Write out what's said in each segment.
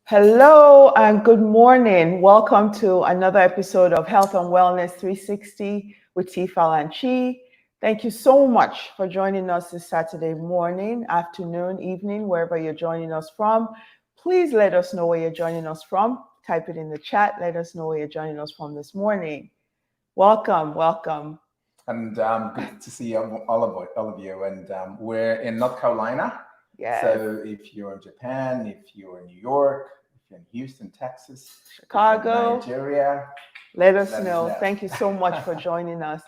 Hello and good morning. Welcome to another episode of Health and Wellness 360 with tfal&chi. Thank you so much for joining us this Saturday morning, afternoon, evening, wherever you're joining us from. Please let us know where you're joining us from. Type it in the chat. Let us know where you're joining us from this morning. Welcome. And good to see all of you. And we're in North Carolina. Yes. So if you're in Japan, if you're in New York, if you're in Houston, Texas, Chicago, Nigeria, let us know. Thank you so much for joining us.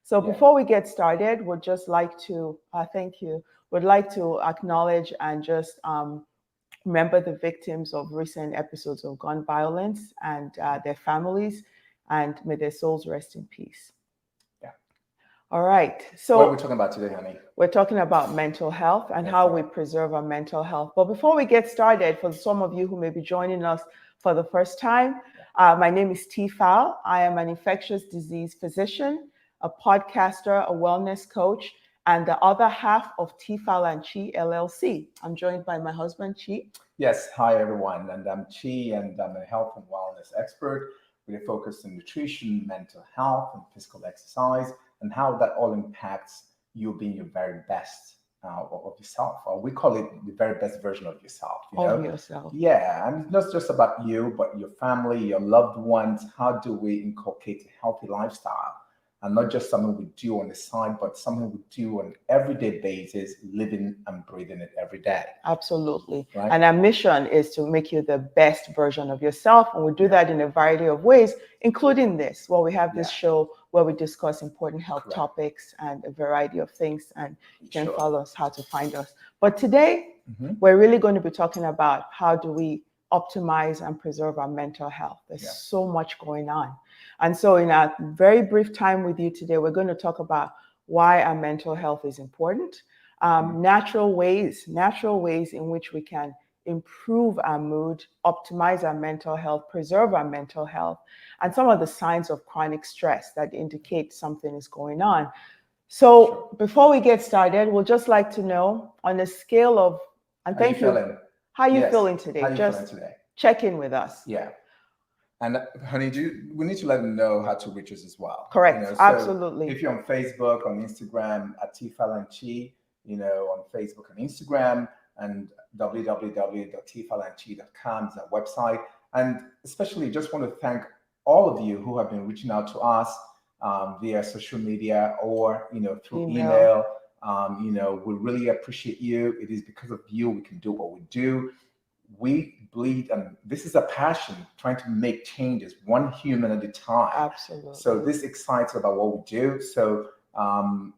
So before we get started, we'd just like to thank you. Would like to acknowledge and just remember the victims of recent episodes of gun violence and their families, and may their souls rest in peace. All right. So what are we talking about today, honey? We're talking about mental health and how we preserve our mental health. But before we get started, for some of you who may be joining us for the first time, my name is tfal. I am an infectious disease physician, a podcaster, a wellness coach, and the other half of tfal&chi LLC. I'm joined by my husband, Chi. Yes. Hi, everyone. And I'm Chi, and I'm a health and wellness expert with a focus on nutrition, mental health, and physical exercise, and how that all impacts you being your very best of yourself. Or we call it the very best version of yourself. Of yourself. Yeah, and it's not just about you, but your family, your loved ones. How do we inculcate a healthy lifestyle? And not just something we do on the side, but something we do on an everyday basis, living and breathing it every day. Absolutely. Right? And our mission is to make you the best version of yourself. And we do that in a variety of ways, including this. Well, we have this show where we discuss important health topics and a variety of things. And you can follow us how to find us. But today, we're really going to be talking about how do we optimize and preserve our mental health. There's so much going on. And so in a very brief time with you today, we're going to talk about why our mental health is important, natural ways in which we can improve our mood, optimize our mental health, preserve our mental health, and some of the signs of chronic stress that indicate something is going on. So before we get started, we'll just like to know on a scale of, and thank you. How are you feeling today? Check in with us. Yeah. And honey, we need to let them know how to reach us as well. Correct. So absolutely. If you're on Facebook, on Instagram at tfal&chi, on Facebook and Instagram, and www.tfal&chi.com is our website. And especially just want to thank all of you who have been reaching out to us via social media or through email. We really appreciate you. It is because of you we can do what we do. We bleed, and this is a passion, trying to make changes one human at a time. Absolutely. So this excites about what we do. So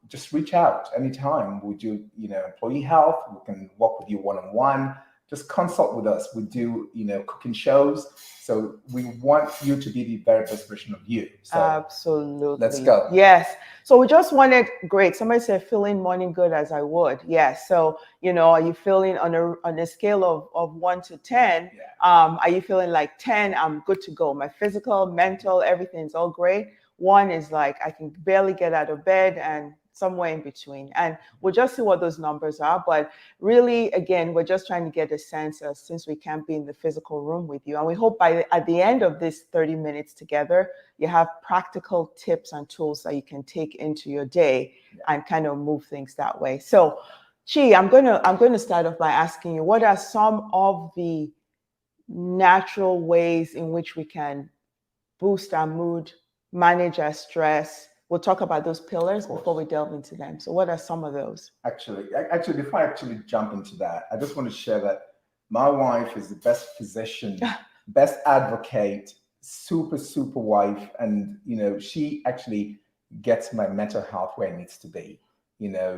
just reach out anytime. We do, employee health. We can work with you one-on-one. Just consult with us. We do, cooking shows. So we want you to be the very best version of you. So absolutely. Let's go. Yes. So we just wanted, great. Somebody said, feeling morning good as I would. Yes. So, are you feeling on a scale of 1 to 10? Are you feeling like 10? I'm good to go. My physical, mental, everything's all great. 1 is like, I can barely get out of bed, and somewhere in between. And we'll just see what those numbers are. But really, again, we're just trying to get a sense of, since we can't be in the physical room with you. And we hope at the end of this 30 minutes together, you have practical tips and tools that you can take into your day and kind of move things that way. So, Chi, I'm going to start off by asking you, what are some of the natural ways in which we can boost our mood, manage our stress? We'll talk about those pillars before we delve into them. So what are some of those? Actually, before I jump into that, I just want to share that my wife is the best physician, best advocate, super wife. And, she actually gets my mental health where it needs to be.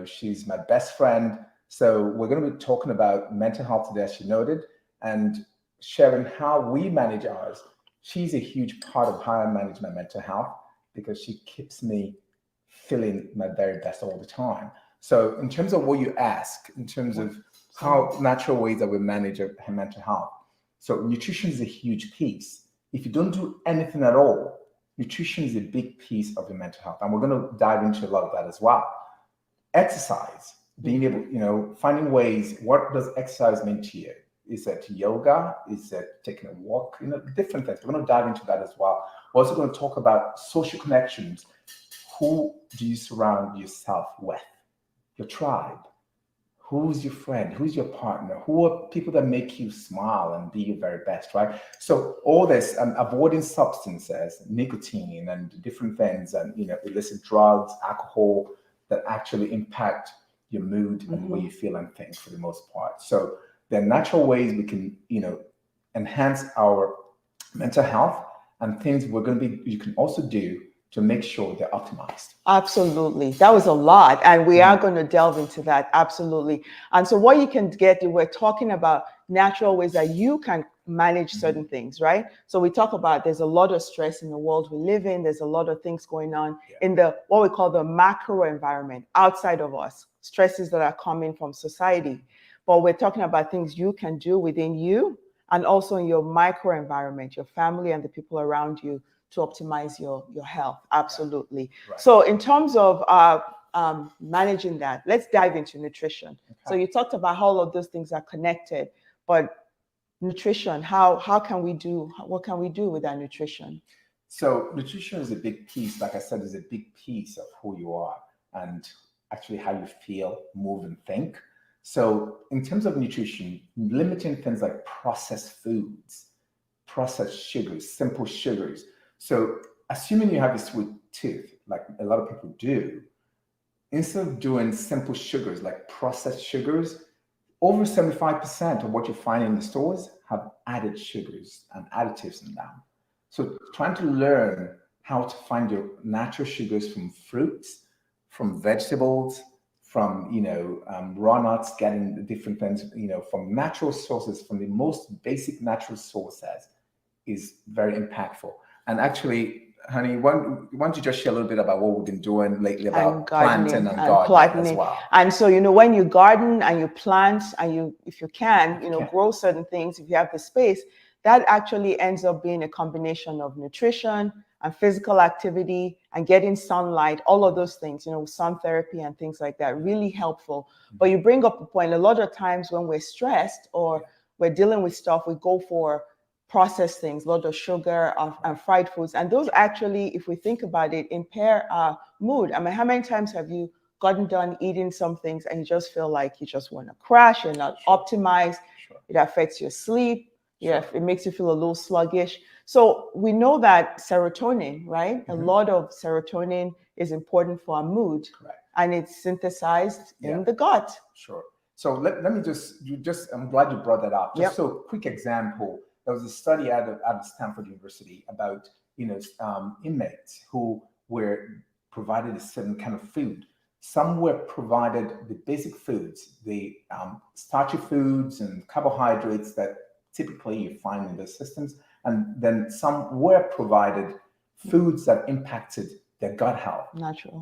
She's my best friend. So we're going to be talking about mental health today, as she noted, and sharing how we manage ours. She's a huge part of how I manage my mental health, because she keeps me feeling my very best all the time. So in terms of what you ask, in terms of how natural ways that we manage her mental health. So nutrition is a huge piece. If you don't do anything at all, nutrition is a big piece of your mental health. And we're going to dive into a lot of that as well. Exercise, being able, finding ways, what does exercise mean to you? Is it yoga? Is it taking a walk? Different things. We're going to dive into that as well. We're also going to talk about social connections. Who do you surround yourself with? Your tribe. Who's your friend? Who's your partner? Who are people that make you smile and be your very best, right? So all this, avoiding substances, nicotine and different things, and illicit drugs, alcohol that actually impact your mood and the way you feel and think for the most part. So there are natural ways we can, enhance our mental health, and things you can also do to make sure they're optimized. Absolutely. That was a lot. And we are going to delve into that. Absolutely. And so what you can get, we're talking about natural ways that you can manage certain things, right? So we talk about there's a lot of stress in the world we live in. There's a lot of things going on in the what we call the macro environment outside of us, stresses that are coming from society. But we're talking about things you can do within you and also in your micro environment, your family and the people around you, to optimize your health. Absolutely. Right. So in terms of managing that, let's dive into nutrition. Okay. So you talked about how all of those things are connected, but nutrition, what can we do with our nutrition? So nutrition is a big piece, like I said, is a big piece of who you are and actually how you feel, move, and think. So in terms of nutrition, limiting things like processed foods, processed sugars, simple sugars. So assuming you have a sweet tooth, like a lot of people do, instead of doing simple sugars like processed sugars, over 75% of what you find in the stores have added sugars and additives in them. So trying to learn how to find your natural sugars from fruits, from vegetables, from raw nuts, getting the different things, from natural sources, from the most basic natural sources, is very impactful. And actually, honey, why don't you just share a little bit about what we've been doing lately about planting and gardening as well? And so, when you garden and you plant and if you can, grow certain things, if you have the space, that actually ends up being a combination of nutrition and physical activity and getting sunlight, all of those things, sun therapy and things like that, really helpful. But you bring up a point, a lot of times when we're stressed or we're dealing with stuff, we go for processed things, a lot of sugar and fried foods. And those actually, if we think about it, impair our mood. I mean, how many times have you gotten done eating some things and you just feel like you just want to crash, you're not optimized, it affects your sleep, it makes you feel a little sluggish. So we know that serotonin, right? A lot of serotonin is important for our mood. Correct. And it's synthesized in the gut. Sure. So let me I'm glad you brought that up. Just so quick example, there was a study out of Stanford University about inmates who were provided a certain kind of food. Some were provided the basic foods, the starchy foods and carbohydrates that typically you find in those systems, and then some were provided foods that impacted their gut health,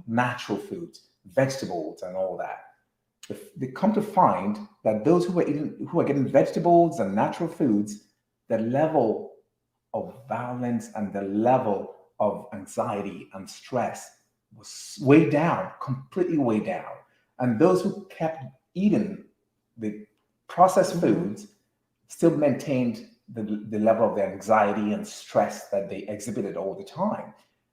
natural foods, vegetables, and all that. They come to find that those who are getting vegetables and natural foods, the level of violence and the level of anxiety and stress was way down, completely way down. And those who kept eating the processed foods still maintained the level of their anxiety and stress that they exhibited all the time.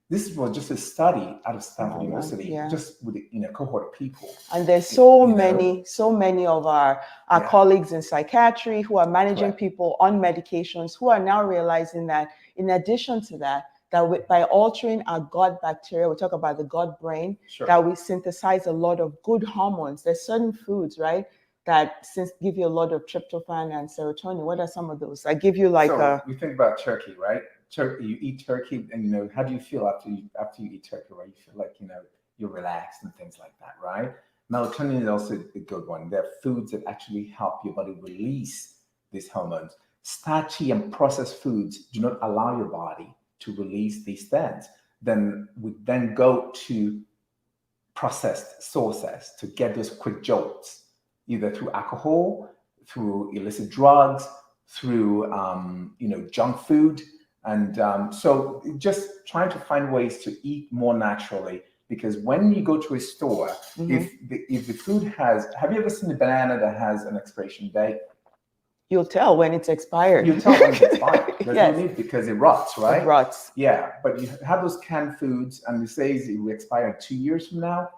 This was just a study out of Stanford University, just with a cohort of people. And there's so many of our colleagues in psychiatry who are managing people on medications who are now realizing that in addition to that by altering our gut bacteria, we talk about the gut brain, that we synthesize a lot of good hormones. There's certain foods, right, that give you a lot of tryptophan and serotonin. What are some of those? I give you we think about turkey, right? You eat turkey, and how do you feel after you eat turkey, right? You feel like you're relaxed and things like that, right? Melatonin is also a good one. There are foods that actually help your body release these hormones. Starchy and processed foods do not allow your body to release these things. Then we go to processed sources to get those quick jolts, either through alcohol, through illicit drugs, through junk food. And so just trying to find ways to eat more naturally, because when you go to a store, if the food have you ever seen a banana that has an expiration date? You'll tell when it's expired. You tell when it's expired. There's Yes. no need because it rots, right? It rots. Yeah, but you have those canned foods and it says it will expire 2 years from now.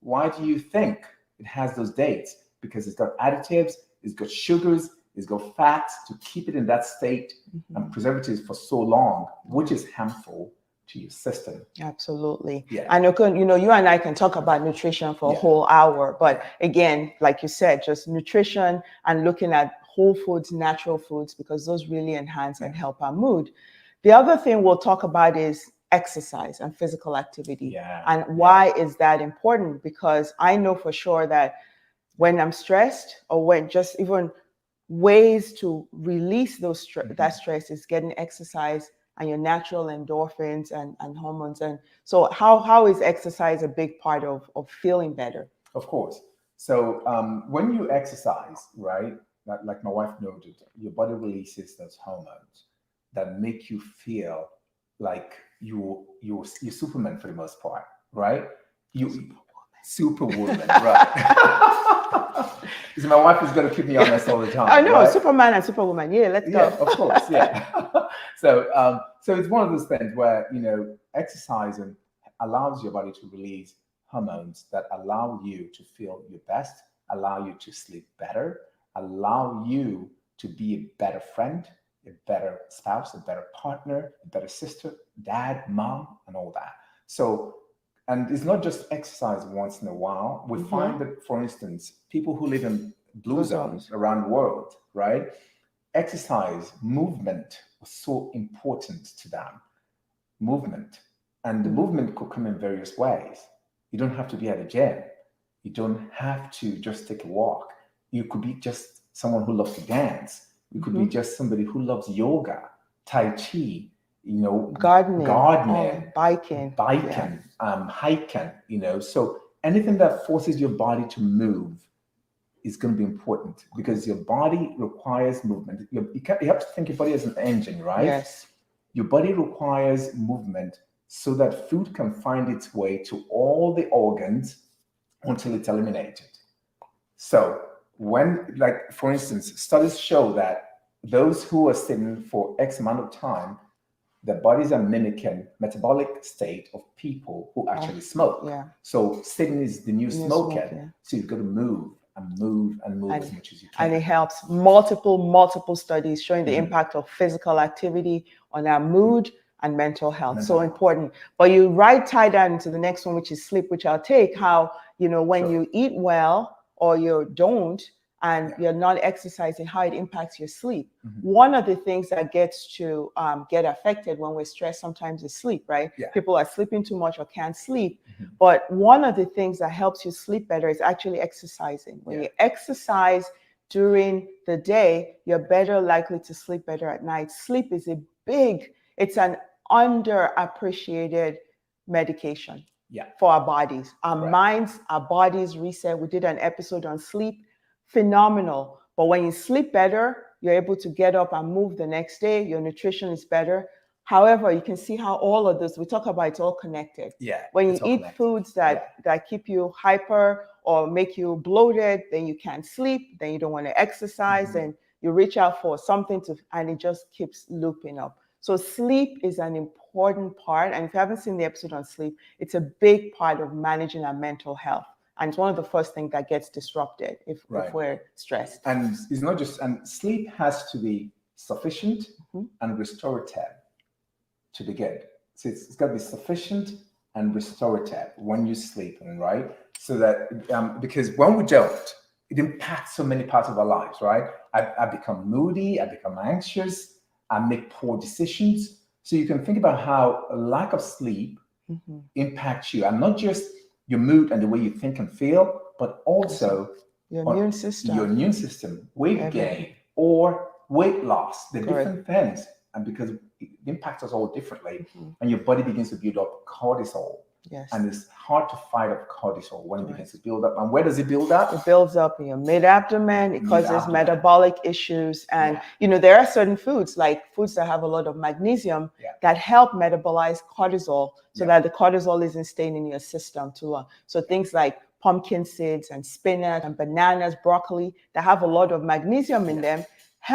Why do you think it has those dates? Because it's got additives, it's got sugars, it's got fats to keep it in that state and preservatives for so long, which is harmful to your system. Absolutely. Yeah. And you and I can talk about nutrition for a whole hour, but again, like you said, just nutrition and looking at whole foods, natural foods, because those really enhance and help our mood. The other thing we'll talk about is exercise and physical activity. And why is that important? Because I know for sure that when I'm stressed, or when just even ways to release those that stress is getting exercise and your natural endorphins and hormones. And so how is exercise a big part of feeling better? Of course. So when you exercise, right, like my wife noted, your body releases those hormones that make you feel like you're Superman for the most part, right? Superwoman, right? Because my wife is going to keep me honest all the time. I know, right? Superman and Superwoman. Yeah, let's go. Yeah, of course, yeah. So it's one of those things where exercising allows your body to release hormones that allow you to feel your best, allow you to sleep better, allow you to be a better friend, a better spouse, a better partner, a better sister, dad, mom, and all that. So, and it's not just exercise once in a while. We find that, for instance, people who live in blue zones around the world, right? Exercise, movement was so important to them. Movement. And the movement could come in various ways. You don't have to be at a gym. You don't have to just take a walk. You could be just someone who loves to dance. You could be just somebody who loves yoga, tai chi, gardening, biking, hiking, So anything that forces your body to move is going to be important because your body requires movement. You have to think your body as an engine, right? Yes. Your body requires movement so that food can find its way to all the organs until it's eliminated. So for instance, studies show that those who are sitting for X amount of time, their bodies are mimicking metabolic state of people who actually smoke. Yeah. So sitting is the new smoking. So you've got to move and move and move as much as you can. And it helps. Multiple studies showing the impact of physical activity on our mood and mental health. So important. But you tie that into the next one, which is sleep, which I'll take. How, when you eat well or you don't, and you're not exercising, how it impacts your sleep. One of the things that gets to get affected when we're stressed sometimes is sleep, right? People are sleeping too much or can't sleep. But one of the things that helps you sleep better is actually exercising. When you exercise during the day, you're better likely to sleep better at night. Sleep is it's an underappreciated medication for our bodies. Our minds, our bodies reset. We did an episode on sleep. Phenomenal. But when you sleep better, you're able to get up and move the next day. Your nutrition is better. However, you can see how all of this, we talk about, it's all connected. When you eat foods that keep you hyper or make you bloated, then you can't sleep, then you don't want to exercise, and you reach out for something and it just keeps looping up. So sleep is an important part. And if you haven't seen the episode on sleep, it's a big part of managing our mental health. And it's one of the first things that gets disrupted if we're stressed. And it's not just, and sleep has to be sufficient and restorative to be good. So it's got to be sufficient and restorative when you sleep, right? So that, because when we don't, it impacts so many parts of our lives, right? I become moody, I become anxious, I make poor decisions. So you can think about how a lack of sleep impacts you, and not just your mood and the way you think and feel, but also your immune system, weight gain or weight loss, the different things. And because it impacts us all differently, and your body begins to build up cortisol. And it's hard to fight off cortisol when it begins to build up. And where does it build up? It builds up in your mid-abdomen. It causes metabolic issues. And, there are certain foods, like foods that have a lot of magnesium, that help metabolize cortisol so that the cortisol isn't staying in your system too long. So things like pumpkin seeds and spinach and bananas, broccoli, that have a lot of magnesium in them,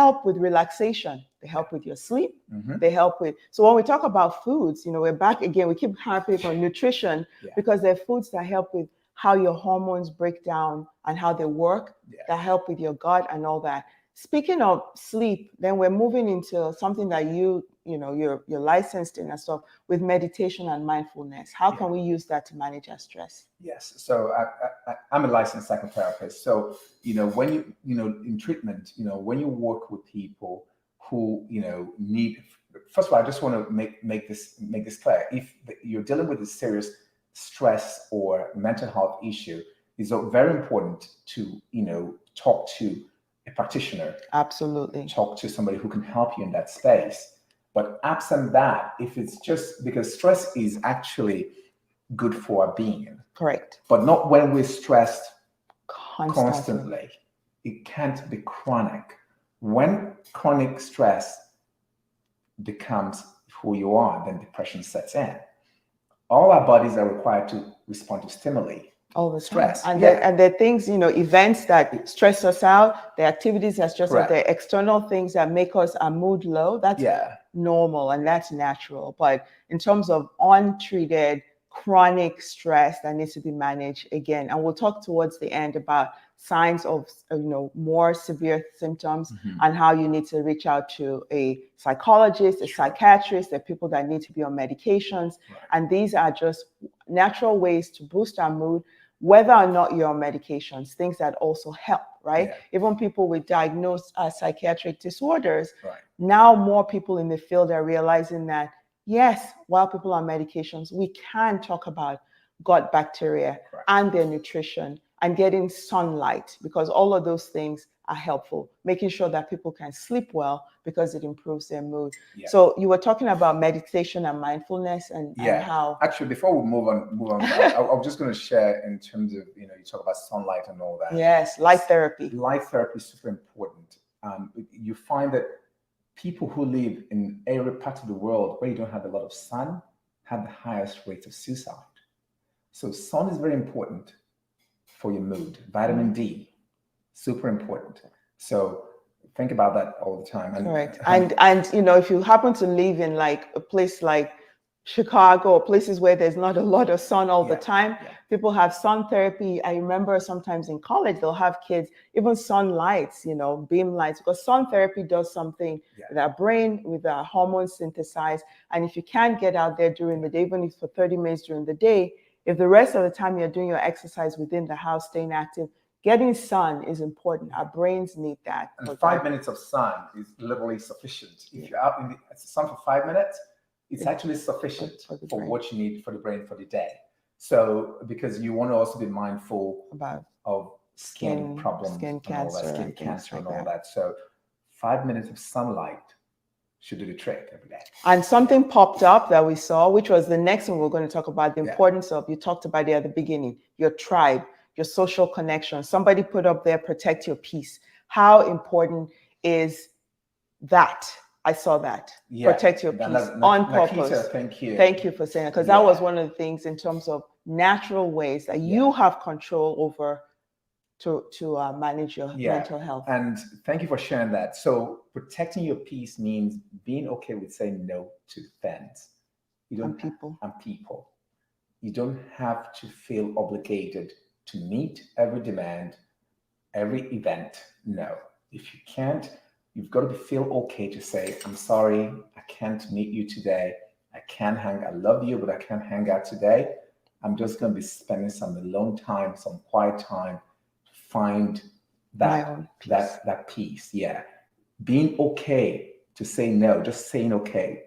help with relaxation. They help with your sleep. Mhm. They help with, so when we talk about foods, we're back again, we keep harping on nutrition because they're foods that help with how your hormones break down and how they work, that help with your gut and all that. Speaking of sleep, then we're moving into something that you're licensed in and stuff, with meditation and mindfulness. How can we use that to manage our stress? Yes. So I'm a licensed psychotherapist. So, when in treatment, when you work with people who, need, first of all, I just want to make this clear. If you're dealing with a serious stress or mental health issue, it's very important to, talk to a practitioner. Absolutely. Talk to somebody who can help you in that space. But absent that, if it's just because stress is actually good for our being. Correct. But not when we're stressed Constantly. It can't be chronic. When chronic stress becomes who you are, then depression sets in. All our bodies are required to respond to stimuli. All the stress. Time. And there are things, events that stress us out, the activities that stress us, the external things that make us our mood low. That's normal and that's natural. But in terms of untreated chronic stress that needs to be managed, again, and we'll talk towards the end about signs of more severe symptoms and how you need to reach out to a psychologist, a psychiatrist, the people that need to be on medications. And these are just natural ways to boost our mood, whether or not you're on medications, things that also help, right? Even people with diagnosed psychiatric disorders, now more people in the field are realizing that, yes, while people are on medications, we can talk about gut bacteria and their nutrition and getting sunlight, because all of those things are helpful. Making sure that people can sleep well because it improves their mood. So you were talking about meditation and mindfulness and how. Actually, before we move on, I'm just going to share in terms of, you talk about sunlight and all that. Yes, light therapy. Light therapy is super important. You find that people who live in area parts of the world where you don't have a lot of sun have the highest rates of suicide. So sun is very important for your mood. Vitamin D, super important. So think about that all the time. Correct. And if you happen to live in like a place like Chicago or places where there's not a lot of sun all the time, people have sun therapy. I remember sometimes in college, they'll have kids, even sun lights, beam lights, because sun therapy does something with our brain, with our hormones synthesized. And if you can't get out there during the day, even if for 30 minutes during the day, if the rest of the time you're doing your exercise within the house, staying active, getting sun is important. Our brains need that. And 5 minutes of sun is literally sufficient. If you're out in the sun for 5 minutes, it's actually sufficient for what you need for the brain for the day. So, because you want to also be mindful of skin problems, skin cancer, and all that. So 5 minutes of sunlight should do the trick every day. And something popped up that we saw, which was the next one we're going to talk about, the importance of, you talked about it at the beginning, your tribe, your social connection. Somebody put up there, protect your peace. How important is that? I saw that. Protect your peace on purpose. Nikita, thank you. Thank you for saying that, because that was one of the things in terms of natural ways that you have control over to manage your mental health. And thank you for sharing that. So protecting your peace means being okay with saying no to things. And people. You don't have to feel obligated to meet every demand, every event. No. If you can't, you've got to feel okay to say, I'm sorry, I can't meet you today. I love you, but I can't hang out today. I'm just going to be spending some alone time, some quiet time to find that peace. Yeah. Being okay to say no, just saying okay.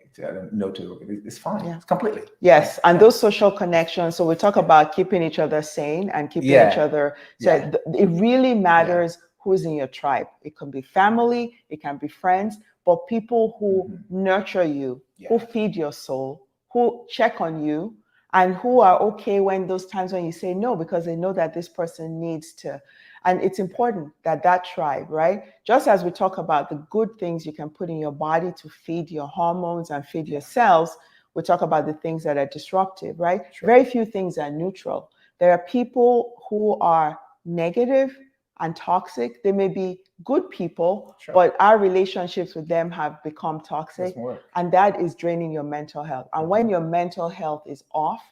No to it's fine. It's completely. Yes. And those social connections. So we talk about keeping each other sane and keeping each other. So it really matters who's in your tribe. It can be family, it can be friends, but people who nurture you, who feed your soul, who check on you, and who are okay when those times when you say no, because they know that this person needs to. And it's important that tribe, right? Just as we talk about the good things you can put in your body to feed your hormones and feed your cells, we talk about the things that are disruptive, right? Very few things are neutral. There are people who are negative and toxic. They may be good people, Sure. but our relationships with them have become toxic. Doesn't work. And that is draining your mental health. And when your mental health is off,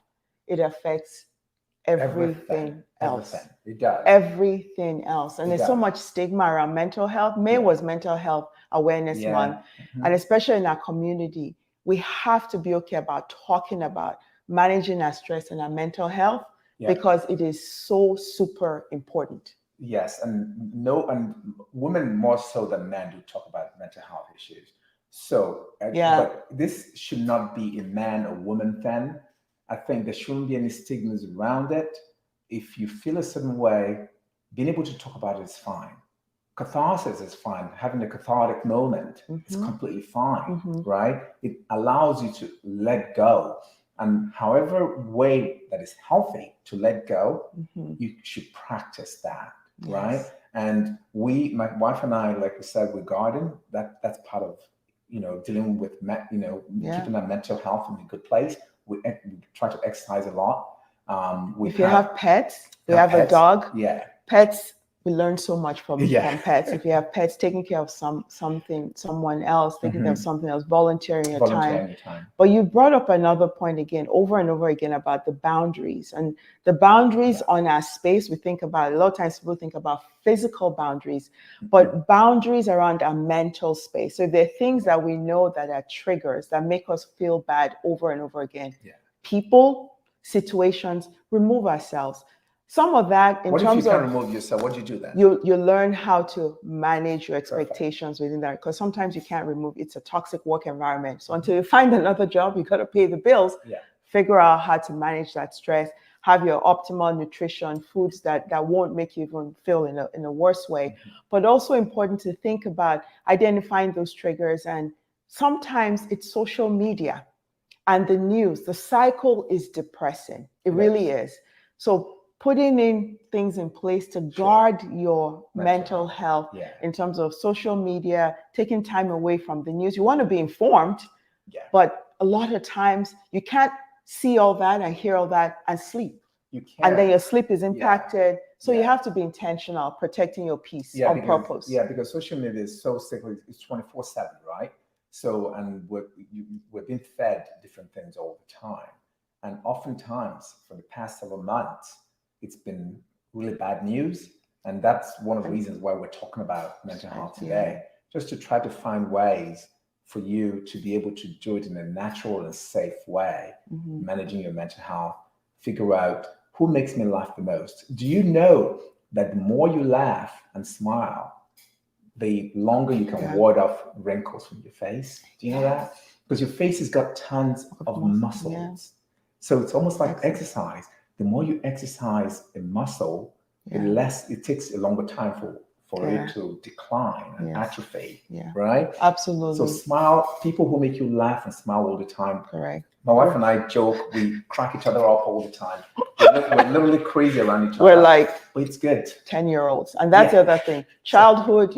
it affects everything else. Everything. It does. Everything else. And It there's so does. much stigma around mental health. May was Mental Health Awareness Yeah. Month. And especially in our community, we have to be okay about talking about managing our stress and our mental health because it is so super important. Yes, and women more so than men do talk about mental health issues. So, but this should not be a man or woman thing. I think there shouldn't be any stigmas around it. If you feel a certain way, being able to talk about it is fine. Catharsis is fine. Having a cathartic moment is completely fine, right? It allows you to let go. And however way that is healthy to let go, you should practice that, right? And my wife and I, like we said, we garden. That's part of, dealing with, keeping our mental health in a good place. We try to exercise a lot. If you have pets, we have a dog. Yeah. Pets, we learn so much from pets. If you have pets, taking care of someone else, taking care of something else, volunteering your time. But you brought up another point again, over and over again, about the boundaries. And the boundaries on our space, we think about, a lot of times people think about physical boundaries, but boundaries around our mental space. So there are things that we know that are triggers that make us feel bad over and over again. People, situations, remove ourselves. Some of that What if you can't remove yourself? What do you do then? You learn how to manage your expectations within that, because sometimes you can't remove. It's a toxic work environment. So until you find another job, you got to pay the bills. Figure out how to manage that stress. Have your optimal nutrition, foods that won't make you even feel in a worse way. But also important to think about identifying those triggers. And sometimes it's social media and the news. The cycle is depressing. It really is. So putting in things in place to guard your mental health in terms of social media, taking time away from the news. You want to be informed, but a lot of times you can't see all that and hear all that and sleep. You can't. And then your sleep is impacted. So you have to be intentional, protecting your peace on purpose. Yeah, because social media is so cyclical. It's 24/7, right? So, and we're being fed different things all the time. And oftentimes, for the past several months, it's been really bad news. And that's one of the reasons why we're talking about mental health today, just to try to find ways for you to be able to do it in a natural and safe way, managing your mental health, figure out who makes me laugh the most. Do you know that the more you laugh and smile, the longer you can ward off wrinkles from your face? Do you know that? Because your face has got tons of muscles. So it's almost like exercise. The more you exercise a muscle, the less it takes a longer time for it to decline and atrophy, right? Absolutely. So smile, people who make you laugh and smile all the time. Correct. My wife and I joke, we crack each other up all the time. We're literally crazy around each other. We're like, but it's good. 10-year-olds. And that's the other thing. Childhood,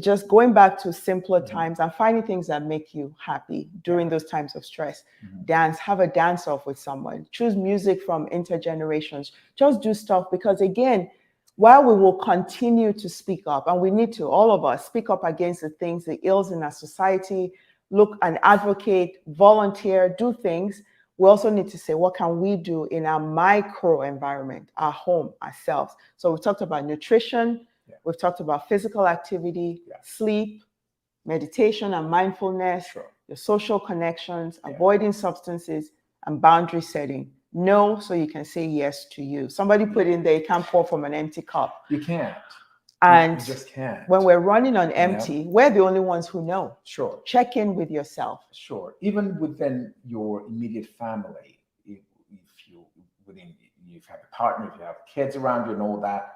just going back to simpler times and finding things that make you happy during those times of stress. Dance, have a dance off with someone. Choose music from intergenerations. Just do stuff, because again, while we will continue to speak up, and we need to, all of us, speak up against the things, the ills in our society, look and advocate, volunteer, do things, we also need to say, what can we do in our micro environment, our home, ourselves? So we've talked about nutrition, we've talked about physical activity, sleep, meditation and mindfulness, your social connections, avoiding substances, and boundary setting. No, so you can say yes to you. Somebody put in there, you can't pour from an empty cup. You can't. And you just can't. When we're running on empty, we're the only ones who know. Sure. Check in with yourself. Sure. Even within your immediate family, if you have a partner, if you have kids around you and all that,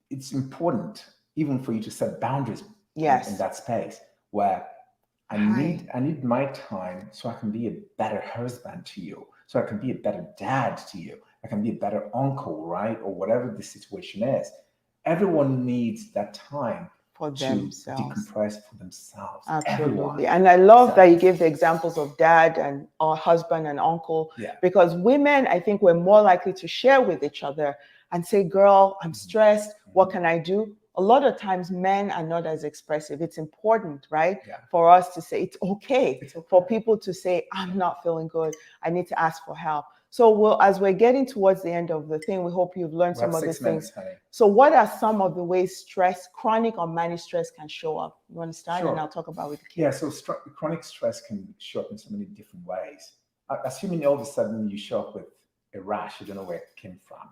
it's important even for you to set boundaries in that space where I need my time so I can be a better husband to you, so I can be a better dad to you, I can be a better uncle, right? Or whatever the situation is. Everyone needs that time for to themselves. decompress for themselves. Absolutely. Everyone. And I love that you gave the examples of dad and our husband and uncle, because women, I think, we're more likely to share with each other and say, girl, I'm stressed. What can I do? A lot of times men are not as expressive. It's important, right? Yeah. For us to say it's okay, It's okay. for people to say, I'm not feeling good. I need to ask for help. So as we're getting towards the end of the thing, we hope you've learned some of these things. Honey. So what are some of the ways stress, chronic or managed stress, can show up? You want to start? Sure. And I'll talk about with the kids. Yeah, so chronic stress can show up in so many different ways. Assuming all of a sudden you show up with a rash, you don't know where it came from,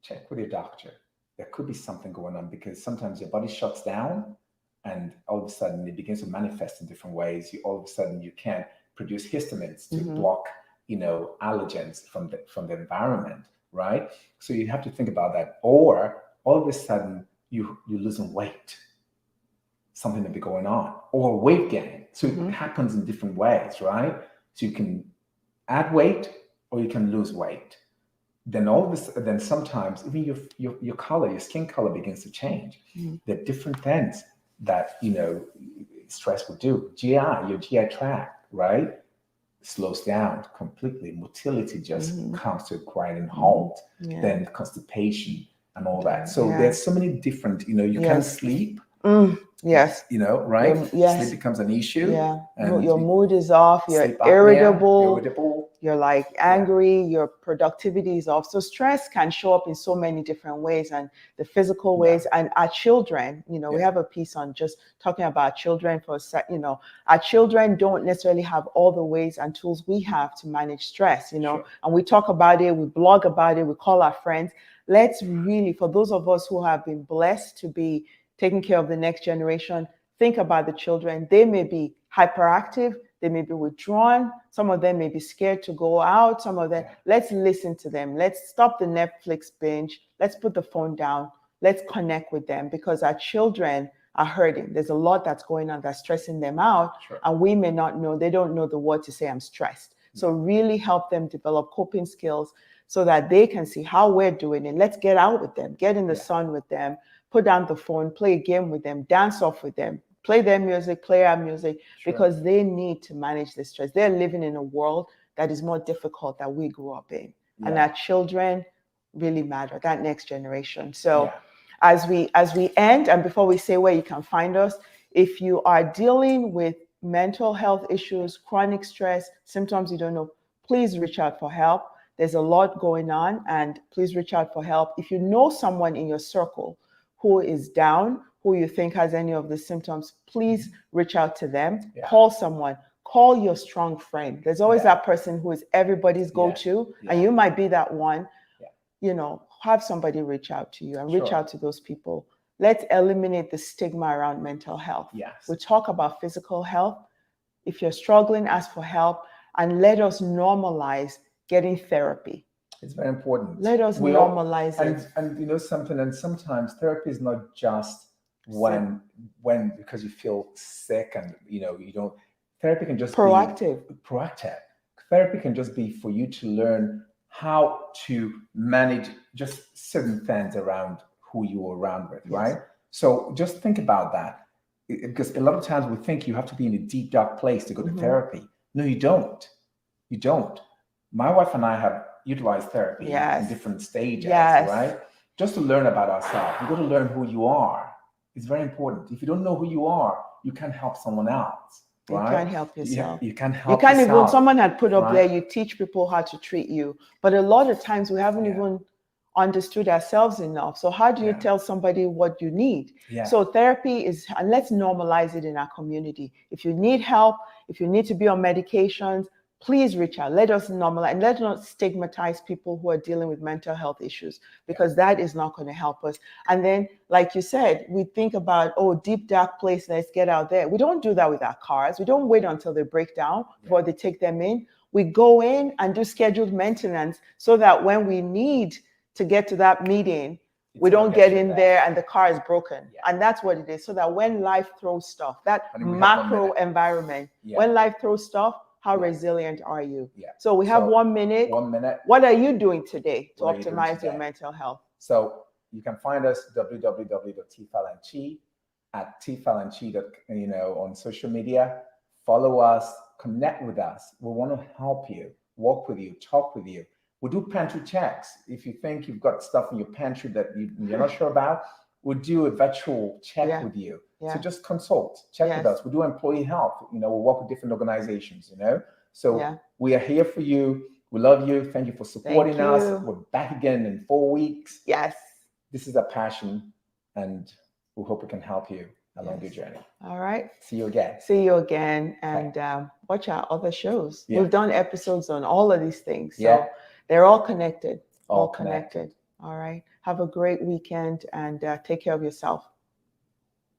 check with your doctor. There could be something going on, because sometimes your body shuts down and all of a sudden it begins to manifest in different ways. All of a sudden you can produce histamines to block, allergens from the environment, right? So you have to think about that. Or all of a sudden you're losing weight, something may be going on, or weight gain. So it happens in different ways, right? So you can add weight or you can lose weight. Then then sometimes even your color, your skin color begins to change. There are different things that stress will do. Your GI tract, right, slows down completely. Motility just comes to a grinding halt. Then constipation and all that. So there's so many different. You can't sleep. Yes. Right? Yes. Sleep becomes an issue. Yeah. And your mood is off. You're irritable. You're like angry. Your productivity is off. So stress can show up in so many different ways, and the physical ways. And our children, we have a piece on just talking about children for a sec. Our children don't necessarily have all the ways and tools we have to manage stress. Sure. And we talk about it. We blog about it. We call our friends. Let's really, for those of us who have been blessed to be taking care of the next generation, think about the children. They may be hyperactive, they may be withdrawn, some of them may be scared to go out, some of them, let's listen to them. Let's stop the Netflix binge. Let's put the phone down. Let's connect with them, because our children are hurting. There's a lot that's going on that's stressing them out. Sure. And we may not know, they don't know the word to say, I'm stressed. So really help them develop coping skills so that they can see how we're doing it. Let's get out with them, get in the sun with them, put down the phone, play a game with them, dance off with them, play their music, play our music, because they need to manage the stress. They're living in a world that is more difficult than we grew up in. And our children really matter, that next generation. So as we end, and before we say where you can find us, if you are dealing with mental health issues, chronic stress, symptoms you don't know, please reach out for help. There's a lot going on, and please reach out for help. If you know someone in your circle who is down, who you think has any of the symptoms, please reach out to them. Call someone. Call your strong friend. There's always that person who is everybody's go-to, and you might be that one. Have somebody reach out to you and reach out to those people. Let's eliminate the stigma around mental health. We talk about physical health. If you're struggling, ask for help, and let us normalize getting therapy. It's very important. Let us normalize it. And something, and sometimes therapy is not just when because you feel sick and you don't. Therapy can just be proactive. Therapy can just be for you to learn how to manage just certain things around who you are around with, right? So just think about that, because a lot of times we think you have to be in a deep, dark place to go to therapy. No, you don't. You don't. My wife and I have utilized therapy in different stages, right? Just to learn about ourselves. You got to learn who you are. It's very important. If you don't know who you are, you can't help someone else. Right? You can't help yourself. You can't help yourself. Even, someone had put up there, you teach people how to treat you. But a lot of times we haven't even understood ourselves enough. So how do you tell somebody what you need? So therapy is, and let's normalize it in our community. If you need help, if you need to be on medications, please reach out. Let us normalize, and let's not stigmatize people who are dealing with mental health issues, because that is not going to help us. And then, like you said, we think about, deep, dark place, let's get out there. We don't do that with our cars. We don't wait until they break down before they take them in. We go in and do scheduled maintenance so that when we need to get to that meeting, we don't get in there and the car is broken. And that's what it is. So that when life throws stuff, that macro environment, when life throws stuff, how resilient are you? So we have 1 minute. 1 minute. What are you doing today to optimize your mental health? So you can find us www.tfal&chi at tfal&chi, on social media. Follow us, connect with us. We want to help you, walk with you, talk with you. We do pantry checks. If you think you've got stuff in your pantry that you're not sure about, we'll do a virtual check with you. So just consult, check with us. We do employee health. You know, we work with different organizations, you know. So we are here for you. We love you. Thank you for supporting us. We're back again in 4 weeks. Yes. This is a passion, and we hope we can help you along your journey. All right. See you again. See you again. And watch our other shows. We've done episodes on all of these things. So they're all connected. All connected. All right. Have a great weekend and take care of yourself.